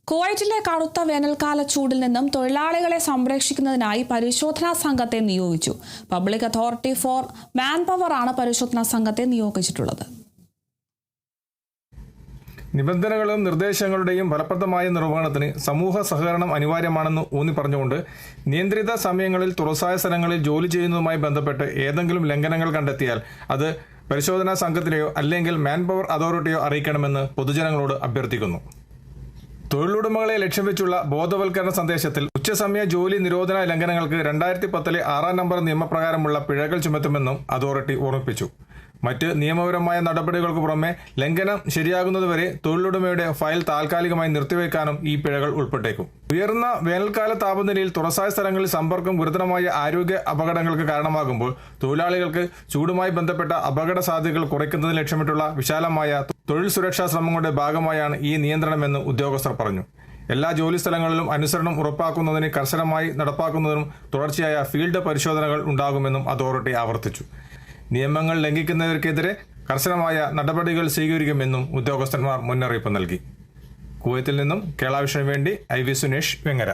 കുവൈറ്റിലെ കടുത്ത വേനൽക്കാല ചൂടിൽ നിന്നും തൊഴിലാളികളെ സംരക്ഷിക്കുന്നതിനായി പരിശോധനാ സംഘത്തെ നിയോഗിച്ചു. Public authority four man power ആണ് പരിശോധനാ സംഘത്തെ നിയോഗിച്ചിട്ടുള്ളത്. നിബന്ധനകളും നിർദ്ദേശങ്ങളുടെയും ഫലപ്രദമായ നിർവഹണത്തിന് സമൂഹ സഹകരണം അനിവാര്യമാണെന്ന് ഊന്നി പറഞ്ഞുകൊണ്ട് നിയന്ത്രിത സമയങ്ങളിൽ തുറസായ സ്ഥലങ്ങളിൽ ജോലി ചെയ്യുന്നതുമായി ബന്ധപ്പെട്ട് ഏതെങ്കിലും ലംഘനങ്ങൾ കണ്ടെത്തിയാൽ അത് പരിശോധനാ സംഘത്തിനെയോ അല്ലെങ്കിൽ മാൻ പവർ അതോറിറ്റിയോ അറിയിക്കണമെന്ന് പൊതുജനങ്ങളോട് അഭ്യർത്ഥിക്കുന്നു. തൊഴിലുടമകളെ ലക്ഷ്യം വെച്ചുള്ള ബോധവൽക്കരണ സന്ദേശത്തിൽ ഉച്ചസമയ ജോലി നിരോധന ലംഘനങ്ങൾക്ക് 2010 6 നമ്പർ നിയമപ്രകാരമുള്ള പിഴകൾ ചുമത്തുമെന്നും അതോറിറ്റി ഓർമ്മിപ്പിച്ചു. മറ്റ് നിയമപരമായ നടപടികൾക്ക് പുറമെ ലംഘനം ശരിയാകുന്നതുവരെ തൊഴിലുടമയുടെ ഫയൽ താൽക്കാലികമായി നിർത്തിവെക്കാനും ഈ പിഴകൾ ഉൾപ്പെട്ടേക്കും. ഉയർന്ന വേനൽക്കാല താപനിലയിൽ തുറസായ സ്ഥലങ്ങളിൽ സമ്പർക്കം ഗുരുതരമായ ആരോഗ്യ അപകടങ്ങൾക്ക് കാരണമാകുമ്പോൾ തൊഴിലാളികൾക്ക് ചൂടുമായി ബന്ധപ്പെട്ട അപകട സാധ്യതകൾ കുറയ്ക്കുന്നതിന് ലക്ഷ്യമിട്ടുള്ള വിശാലമായ തൊഴിൽ സുരക്ഷാ ശ്രമങ്ങളുടെ ഭാഗമായാണ് ഈ നിയന്ത്രണമെന്ന് ഉദ്യോഗസ്ഥർ പറഞ്ഞു. എല്ലാ ജോലിസ്ഥലങ്ങളിലും അനുസരണം ഉറപ്പാക്കുന്നതിന് കർശനമായി നടപ്പാക്കുന്നതിനും തുടർച്ചയായ ഫീൽഡ് പരിശോധനകൾ ഉണ്ടാകുമെന്നും അതോറിറ്റി ആവർത്തിച്ചു. നിയമങ്ങൾ ലംഘിക്കുന്നവർക്കെതിരെ കർശനമായ നടപടികൾ സ്വീകരിക്കുമെന്നും ഉദ്യോഗസ്ഥന്മാർ മുന്നറിയിപ്പ് നൽകി. കുവൈത്തിൽ നിന്നും കേരള വിഷന് വേണ്ടി IV സുനേഷ്, വെങ്ങര.